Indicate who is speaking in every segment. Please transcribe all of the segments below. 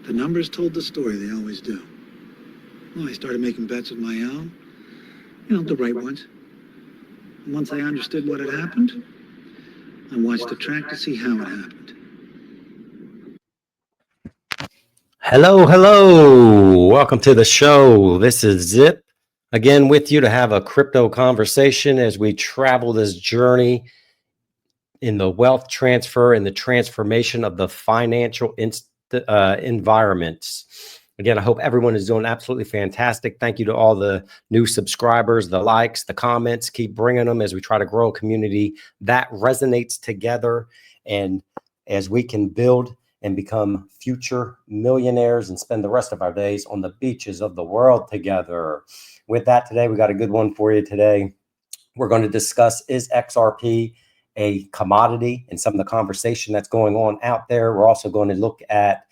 Speaker 1: The numbers told the story, they always do. Well, I started making bets of my own, the right ones. And once I understood what had happened, I watched the track to see how it happened.
Speaker 2: Hello. Welcome to the show. This is Zip, again with you to have a crypto conversation as we travel this journey in the wealth transfer and the transformation of the financial environments. Again, I hope everyone is doing absolutely fantastic. Thank you to all the new subscribers, the likes, the comments. Keep bringing them as we try to grow a community that resonates together, and as we can build and become future millionaires and spend the rest of our days on the beaches of the world together. With that, today, we got a good one for you today. We're going to discuss, is XRP a commodity, and some of the conversation that's going on out there. We're also going to look at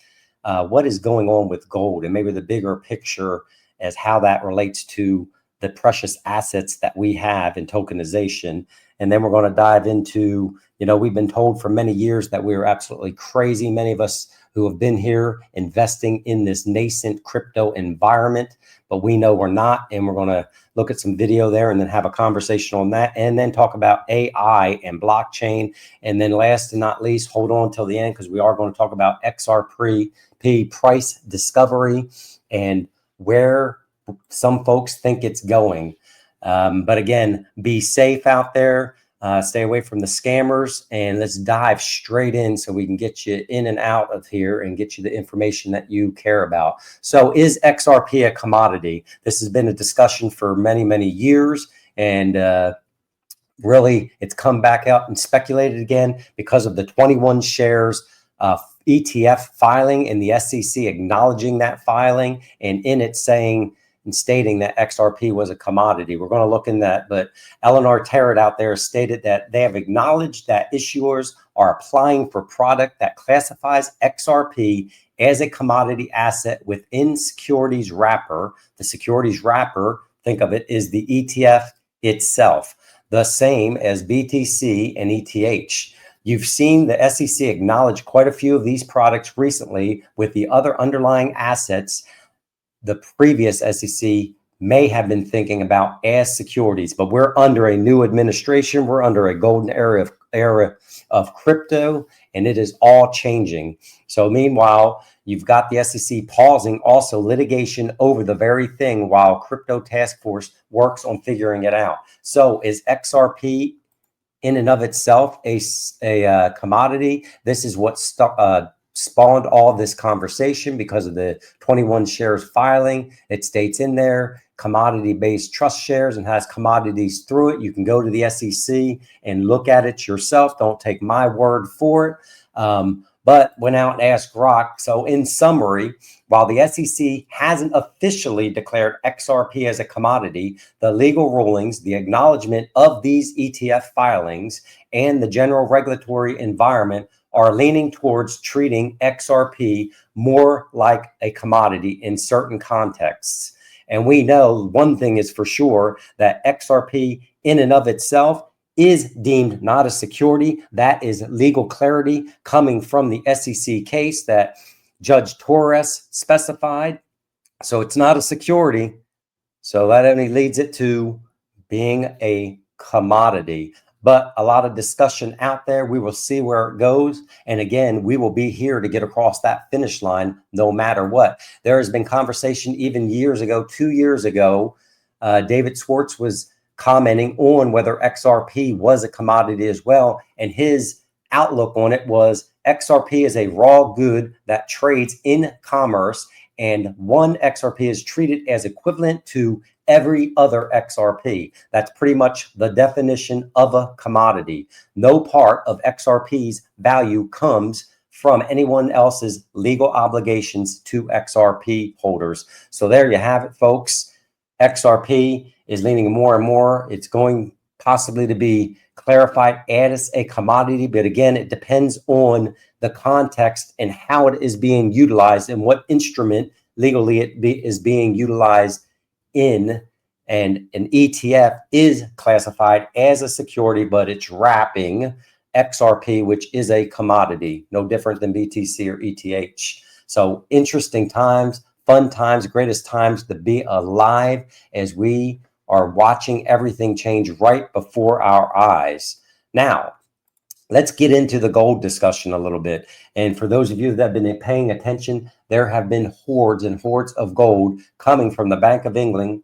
Speaker 2: what is going on with gold and maybe the bigger picture as how that relates to the precious assets that we have in tokenization. And then we're going to dive into, we've been told for many years that we're absolutely crazy. Many of us who have been here investing in this nascent crypto environment, but we know we're not. And we're going to look at some video there and then have a conversation on that, and then talk about AI and blockchain. And then last and not least, hold on till the end, because we are going to talk about XRP price discovery and where some folks think it's going. But again, be safe out there. Stay away from the scammers, and let's dive straight in so we can get you in and out of here and get you the information that you care about. So is XRP a commodity? This has been a discussion for many, many years, and really it's come back out and speculated again because of the 21 shares ETF filing and the SEC acknowledging that filing, and in it saying and stating that XRP was a commodity. We're going to look in that, but Eleanor Tarrant out there stated that they have acknowledged that issuers are applying for product that classifies XRP as a commodity asset within securities wrapper. The securities wrapper, think of it, is the ETF itself, the same as BTC and ETH. You've seen the SEC acknowledge quite a few of these products recently with the other underlying assets the previous SEC may have been thinking about as securities, but we're under a new administration. We're under a golden era of crypto, and it is all changing. So meanwhile, you've got the SEC pausing also litigation over the very thing while Crypto Task Force works on figuring it out. So is XRP in and of itself a commodity? This is what spawned all this conversation because of the 21 shares filing. It states in there commodity-based trust shares and has commodities through it. You can go to the SEC and look at it yourself. Don't take my word for it. But went out and asked Grok. So in summary, while the SEC hasn't officially declared XRP as a commodity, the legal rulings, the acknowledgement of these ETF filings, and the general regulatory environment are leaning towards treating XRP more like a commodity in certain contexts. And we know one thing is for sure, that XRP in and of itself is deemed not a security. That is legal clarity coming from the SEC case that Judge Torres specified. So it's not a security. So that only leads it to being a commodity. But a lot of discussion out there. We will see where it goes. And again, we will be here to get across that finish line no matter what. There has been conversation even years ago, 2 years ago, David Schwartz was commenting on whether XRP was a commodity as well. And his outlook on it was XRP is a raw good that trades in commerce, and one XRP is treated as equivalent to every other XRP. That's pretty much the definition of a commodity. No part of XRP's value comes from anyone else's legal obligations to XRP holders. So there you have it, folks. XRP is leaning more and more. It's going possibly to be clarified as a commodity, but again, it depends on the context and how it is being utilized and what instrument legally it is being utilized in. And an ETF is classified as a security, but it's wrapping XRP, which is a commodity, no different than BTC or ETH. So interesting times, fun times, greatest times to be alive as we are watching everything change right before our eyes. Now, let's get into the gold discussion a little bit. And for those of you that have been paying attention, there have been hordes and hordes of gold coming from the Bank of England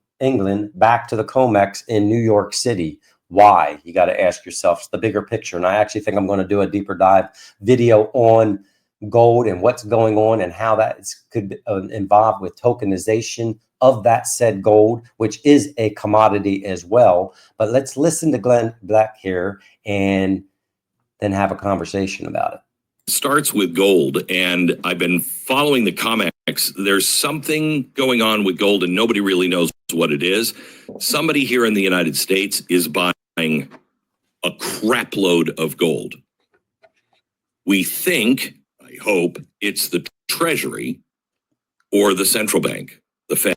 Speaker 2: back to the COMEX in New York City. Why? You got to ask yourself. It's the bigger picture. And I actually think I'm going to do a deeper dive video on gold and what's going on and how that could involve with tokenization of that said gold, which is a commodity as well. But let's listen to Glenn Black here and then have a conversation about it.
Speaker 3: Starts with gold, and I've been following the COMEX. There's something going on with gold, and nobody really knows what it is. Somebody here in the United States is buying a crap load of gold. We think, I hope, it's the Treasury or the central bank, the Fed.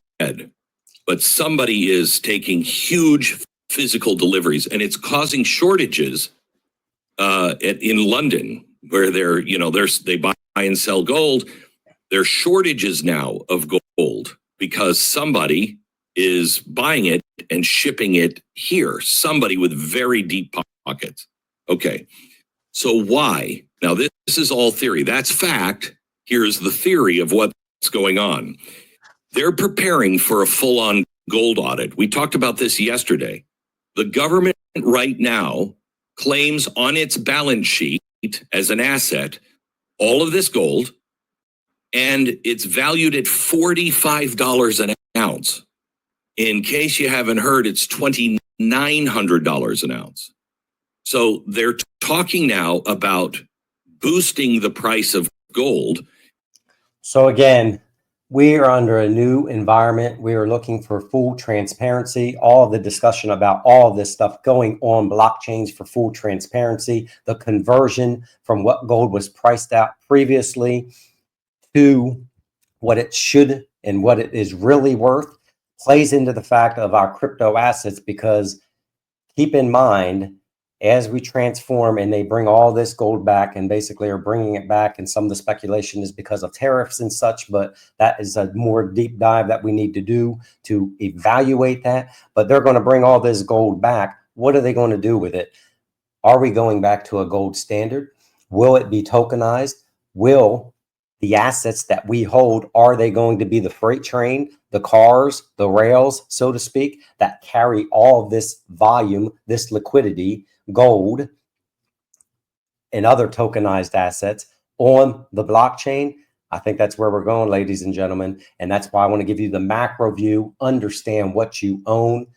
Speaker 3: But somebody is taking huge physical deliveries, and it's causing shortages in London, where they buy and sell gold. There's shortages now of gold because somebody is buying it and shipping it here. Somebody with very deep pockets. Okay, so why? Now this is all theory. That's fact. Here's the theory of what's going on. They're preparing for a full-on gold audit. We talked about this yesterday. The government right now claims on its balance sheet as an asset all of this gold, and it's valued at $45 an ounce. In case you haven't heard, it's $2,900 an ounce. So they're talking now about boosting the price of gold.
Speaker 2: So again, we are under a new environment. We are looking for full transparency, all of the discussion about all of this stuff going on blockchains for full transparency, the conversion from what gold was priced out previously to what it should and what it is really worth plays into the fact of our crypto assets, because keep in mind, as we transform and they bring all this gold back and basically are bringing it back, and some of the speculation is because of tariffs and such, but that is a more deep dive that we need to do to evaluate that. But they're going to bring all this gold back. What are they going to do with it? Are we going back to a gold standard? Will it be tokenized? Will the assets that we hold, are they going to be the freight train, the cars, the rails, so to speak, that carry all of this volume, this liquidity, gold, and other tokenized assets on the blockchain? I think that's where we're going, ladies and gentlemen. And that's why I want to give you the macro view, understand what you own,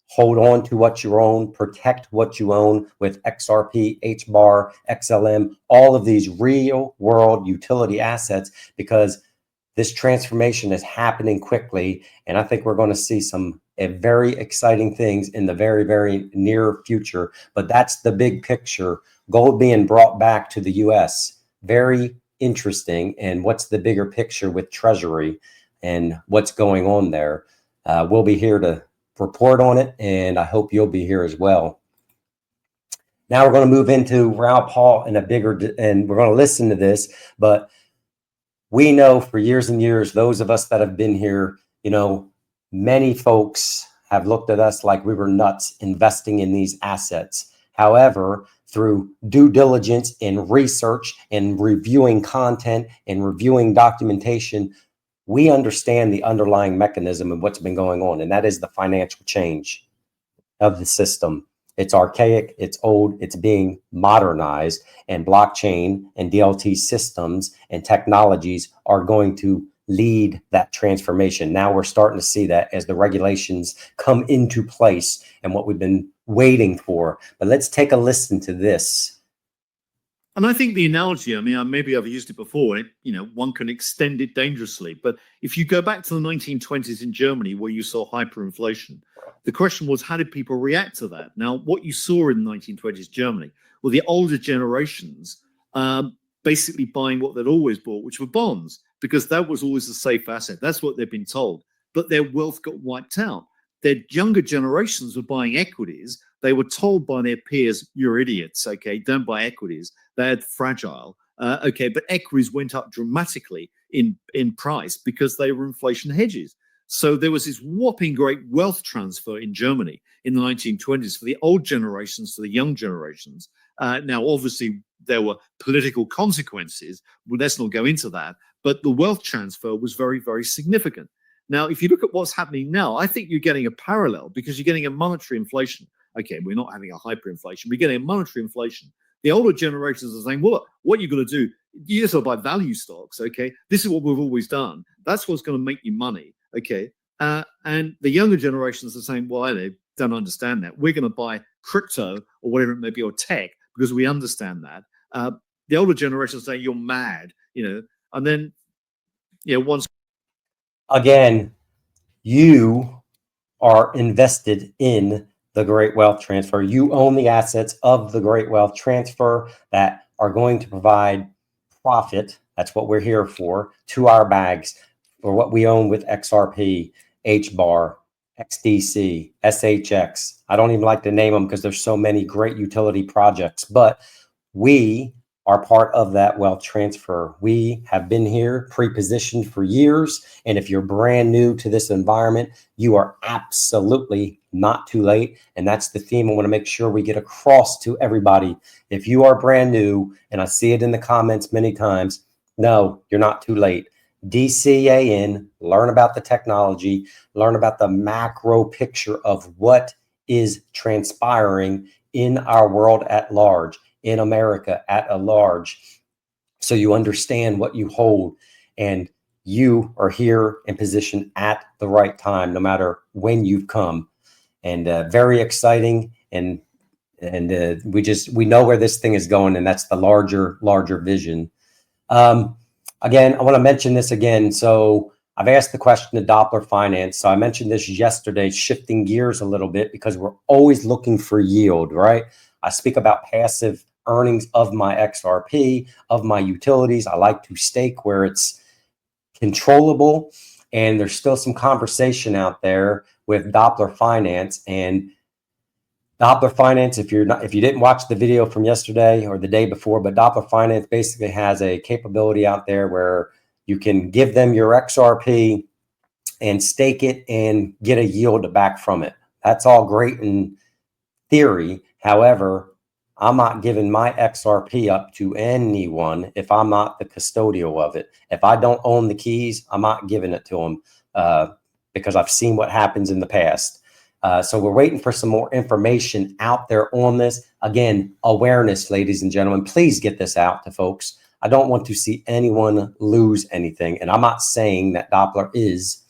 Speaker 2: hold on to what you own, protect what you own with XRP, hbar, XLM, all of these real world utility assets, because this transformation is happening quickly. And I think we're going to see some very exciting things in the very, very near future. But that's the big picture. Gold being brought back to the US. Very interesting. And what's the bigger picture with Treasury and what's going on there? We'll be here to report on it, and I hope you'll be here as well. Now we're going to move into Raoul Pal and and we're going to listen to this, but we know for years and years, those of us that have been here, many folks have looked at us like we were nuts investing in these assets. However, through due diligence and research and reviewing content and reviewing documentation, we understand the underlying mechanism of what's been going on, and that is the financial change of the system. It's archaic, it's old, it's being modernized, and blockchain and DLT systems and technologies are going to lead that transformation. Now we're starting to see that as the regulations come into place and what we've been waiting for. But let's take a listen to this.
Speaker 4: And I think the analogy, maybe I've used it before, one can extend it dangerously. But if you go back to the 1920s in Germany, where you saw hyperinflation, the question was, how did people react to that? Now, what you saw in the 1920s Germany were the older generations basically buying what they'd always bought, which were bonds, because that was always a safe asset. That's what they'd been told. But their wealth got wiped out. Their younger generations were buying equities. They were told by their peers, you're idiots, okay, don't buy equities. They're fragile. Okay, but equities went up dramatically in price because they were inflation hedges. So there was this whopping great wealth transfer in Germany in the 1920s for the old generations to the young generations. Now, obviously, there were political consequences. Well, let's not go into that. But the wealth transfer was very, very significant. Now, if you look at what's happening now, I think you're getting a parallel because you're getting a monetary inflation. Okay, we're not having a hyperinflation. We're getting a monetary inflation. The older generations are saying, well, what you're going to do, you just buy value stocks, okay? This is what we've always done. That's what's going to make you money, okay? And the younger generations are saying, well, I don't understand that. We're going to buy crypto or whatever it may be, or tech, because we understand that. The older generations say, you're mad, and then, once.
Speaker 2: Again, you are invested in the great wealth transfer. You own the assets of the great wealth transfer that are going to provide profit. That's what we're here for, to our bags, for what we own with XRP, hbar, XDC, SHX. I don't even like to name them because there's so many great utility projects, but we are part of that wealth transfer. We have been here pre-positioned for years. And if you're brand new to this environment, you are absolutely not too late. And that's the theme I want to make sure we get across to everybody. If you are brand new, and I see it in the comments many times, no, you're not too late. DCAN, learn about the technology, learn about the macro picture of what is transpiring in our world at large, in America at a large, so you understand what you hold, and you are here in position at the right time, no matter when you've come. And very exciting, and we know where this thing is going, and that's the larger vision. Again, I want to mention this again. So I've asked the question of Doppler Finance. So I mentioned this yesterday, shifting gears a little bit because we're always looking for yield, right? I speak about passive earnings of my XRP, of my utilities. I like to stake where it's controllable. And there's still some conversation out there with Doppler Finance. And Doppler Finance, if you didn't watch the video from yesterday or the day before, but Doppler Finance basically has a capability out there where you can give them your XRP and stake it and get a yield back from it. That's all great in theory. However, I'm not giving my XRP up to anyone if I'm not the custodial of it. If I don't own the keys, I'm not giving it to them because I've seen what happens in the past. So we're waiting for some more information out there on this. Again, awareness, ladies and gentlemen, please get this out to folks. I don't want to see anyone lose anything. And I'm not saying that Doppler is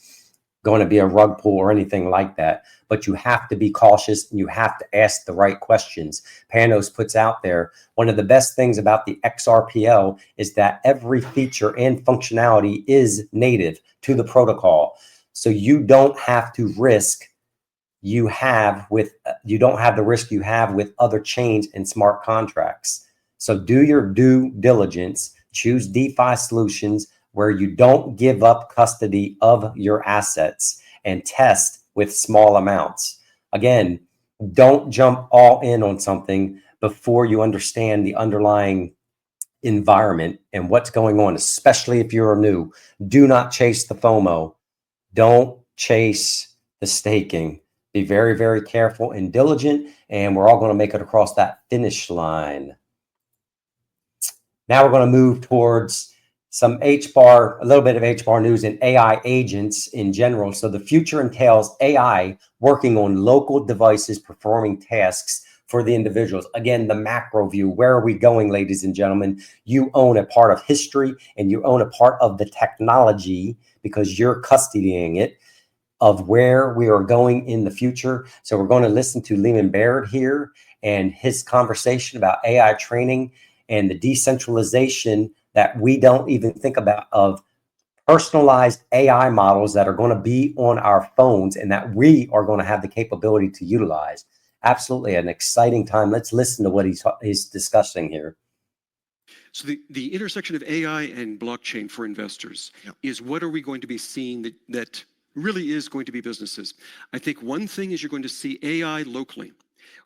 Speaker 2: going to be a rug pull or anything like that, but you have to be cautious and you have to ask the right questions. Panos puts out there, one of the best things about the XRPL is that every feature and functionality is native to the protocol. So you don't have to risk you don't have the risk you have with other chains and smart contracts. So do your due diligence, choose DeFi solutions where you don't give up custody of your assets, and test with small amounts. Again, don't jump all in on something before you understand the underlying environment and what's going on, especially if you're new. Do not chase the FOMO. Don't chase the staking. Be very, very careful and diligent, and we're all going to make it across that finish line. Now we're going to move towards some HBAR, a little bit of HBAR news and AI agents in general. So the future entails AI working on local devices performing tasks for the individuals. Again, the macro view. Where are we going, ladies and gentlemen? You own a part of history and you own a part of the technology because you're custodying it, of where we are going in the future. So we're going to listen to Lehman Baird here and his conversation about AI training and the decentralization that we don't even think about of personalized AI models that are going to be on our phones and that we are going to have the capability to utilize. Absolutely an exciting time. Let's listen to what he's discussing here.
Speaker 5: So the intersection of AI and blockchain for investors is what are we going to be seeing that really is going to be businesses. I think one thing is you're going to see AI locally.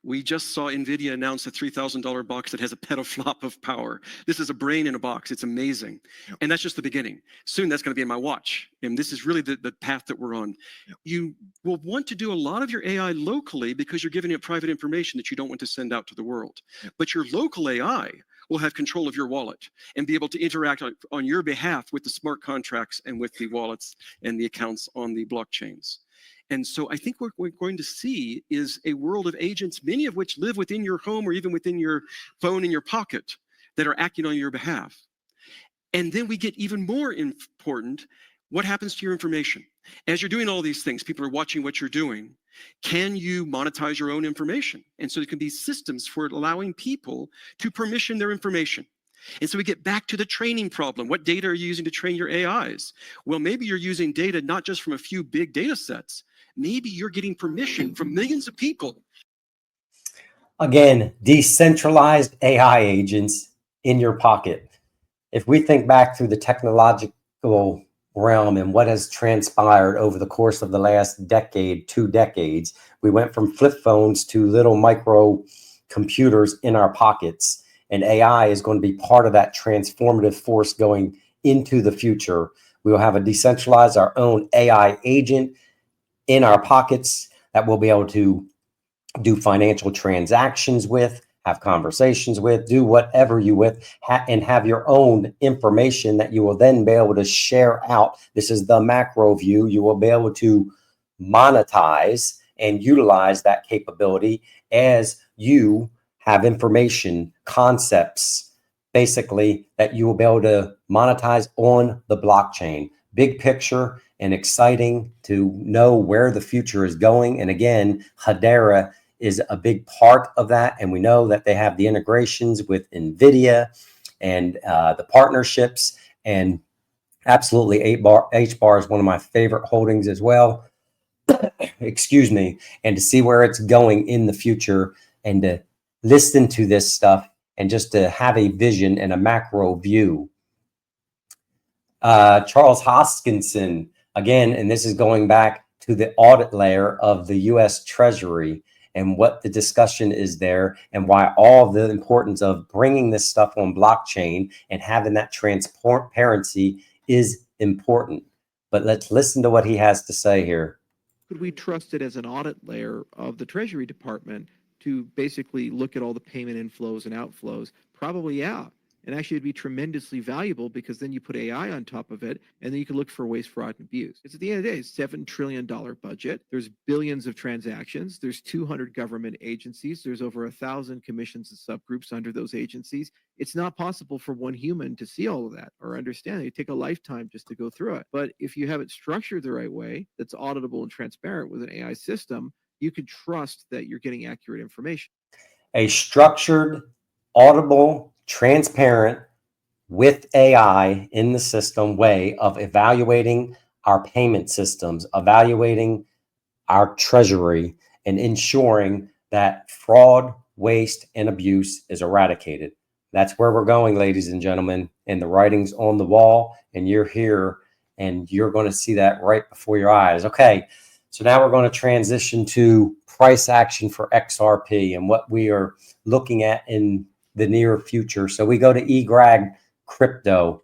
Speaker 5: We just saw NVIDIA announce a $3,000 box that has a petaflop of power. This is a brain in a box. It's amazing.
Speaker 4: Yep.
Speaker 5: And that's just the beginning. Soon that's going to be in my watch. And this is really the path that we're on.
Speaker 4: Yep.
Speaker 5: You will want to do a lot of your AI locally because you're giving it private information that you don't want to send out to the world.
Speaker 4: Yep.
Speaker 5: But your local AI will have control of your wallet and be able to interact on your behalf with the smart contracts and with the wallets and the accounts on the blockchains. And so I think what we're going to see is a world of agents, many of which live within your home or even within your phone in your pocket, that are acting on your behalf. And then we get even more important, what happens to your information? As you're doing all these things, people are watching what you're doing. Can you monetize your own information? And so there can be systems for allowing people to permission their information. And so we get back to the training problem. What data are you using to train your AIs? Well, maybe you're using data not just from a few big data sets. Maybe you're getting permission from millions of people.
Speaker 2: Again, decentralized AI agents in your pocket. If we think back through the technological realm and what has transpired over the course of the last decade, 2 decades, we went from flip phones to little micro computers in our pockets. And AI is going to be part of that transformative force going into the future. We will have a decentralized, our own AI agent in our pockets that we'll be able to do financial transactions with, have conversations with, do whatever you with, and have your own information that you will then be able to share out. This is the macro view. You will be able to monetize and utilize that capability as you have information, concepts, basically, that you will be able to monetize on the blockchain. Big picture and exciting to know where the future is going. And again, Hedera is a big part of that. And we know that they have the integrations with NVIDIA and the partnerships. And absolutely, hbar is one of my favorite holdings as well. Excuse me. And to see where it's going in the future and to listen to this stuff and just to have a vision and a macro view. Charles Hoskinson, again, and this is going back to the audit layer of the U.S. Treasury and what the discussion is there and why all the importance of bringing this stuff on blockchain and having that transparency is important. But let's listen to what he has to say here.
Speaker 6: Could we trust it as an audit layer of the Treasury Department to basically look at all the payment inflows and outflows? Probably, yeah. And actually, it'd be tremendously valuable because then you put AI on top of it, and then you can look for waste, fraud, and abuse. Because at the end of the day, it's $7 trillion budget. There's billions of transactions. There's 200 government agencies. There's over 1,000 commissions and subgroups under those agencies. It's not possible for one human to see all of that or understand it. It'd take a lifetime just to go through it. But if you have it structured the right way, that's auditable and transparent with an AI system, you can trust that you're getting accurate information.
Speaker 2: A structured, audible, transparent, with AI in the system way of evaluating our payment systems, evaluating our treasury, and ensuring that fraud, waste, and abuse is eradicated. That's where we're going, ladies and gentlemen, and the writing's on the wall, and you're here, and you're going to see that right before your eyes. Okay, so now we're going to transition to price action for XRP and what we are looking at in the near future. So we go to eGrag Crypto.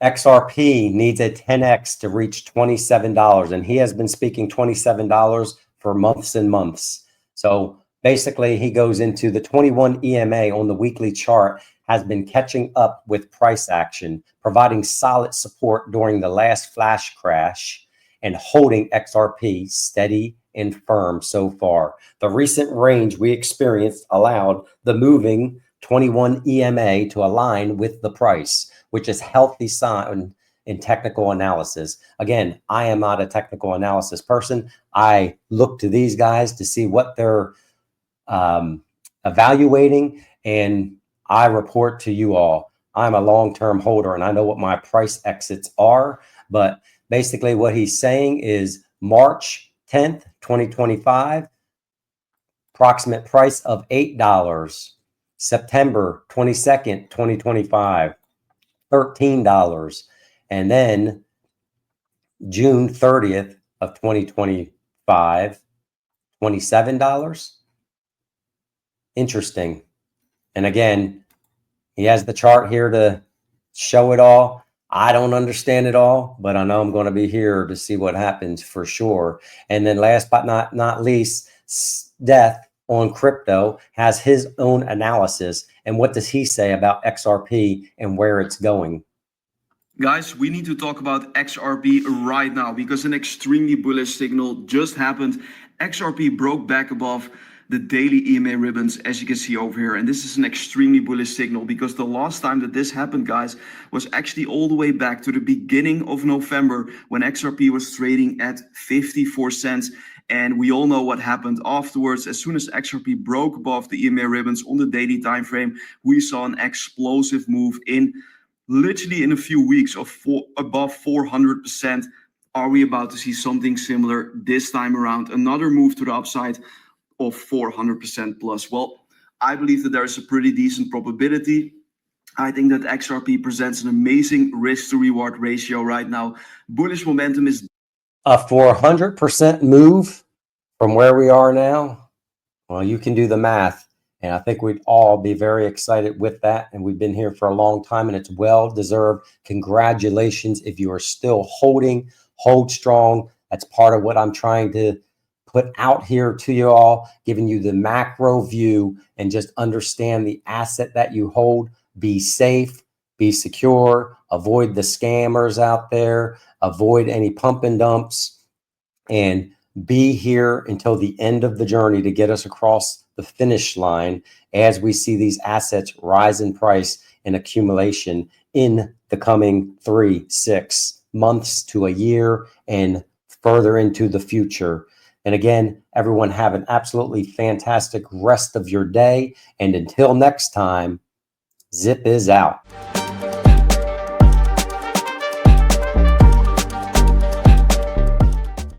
Speaker 2: XRP needs a 10x to reach $27, and he has been speaking $27 for months and months. So basically, he goes into the 21 EMA on the weekly chart has been catching up with price action, providing solid support during the last flash crash and holding XRP steady and firm so far. The recent range we experienced allowed the moving 21 EMA to align with the price, which is healthy sign in technical analysis. Again, I am not a technical analysis person. I look to these guys to see what they're evaluating, and I report to you all. I'm a long-term holder, and I know what my price exits are, but basically what he's saying is March 10th, 2025, approximate price of $8. September 22nd, 2025, $13. And then June 30th of 2025, $27. Interesting. And again, he has the chart here to show it all. I don't understand it all, but I know I'm going to be here to see what happens for sure. And then last but not least, Death on crypto has his own analysis. And what does he say about XRP and where it's going?
Speaker 7: Guys, we need to talk about XRP right now because an extremely bullish signal just happened. XRP broke back above the daily EMA ribbons, as you can see over here. And this is an extremely bullish signal because the last time that this happened, guys, was actually all the way back to the beginning of November when XRP was trading at 54 cents. And we all know what happened afterwards. As soon as XRP broke above the EMA ribbons on the daily time frame, we saw an explosive move in literally in a few weeks of above 400%. Are we about to see something similar this time around? Another move to the upside of 400% plus? Well, I believe that there's a pretty decent probability. I think that XRP presents an amazing risk to reward ratio right now. Bullish momentum is
Speaker 2: a 400% move from where we are now. Well, you can do the math. And I think we'd all be very excited with that. And we've been here for a long time and it's well deserved. Congratulations. If you are still holding, hold strong. That's part of what I'm trying to put out here to you all, giving you the macro view and just understand the asset that you hold. Be safe, be secure, avoid the scammers out there, avoid any pump and dumps, and be here until the end of the journey to get us across the finish line as we see these assets rise in price and accumulation in the coming 3-6 months to a year and further into the future. And again, everyone have an absolutely fantastic rest of your day. And until next time, Zip is out.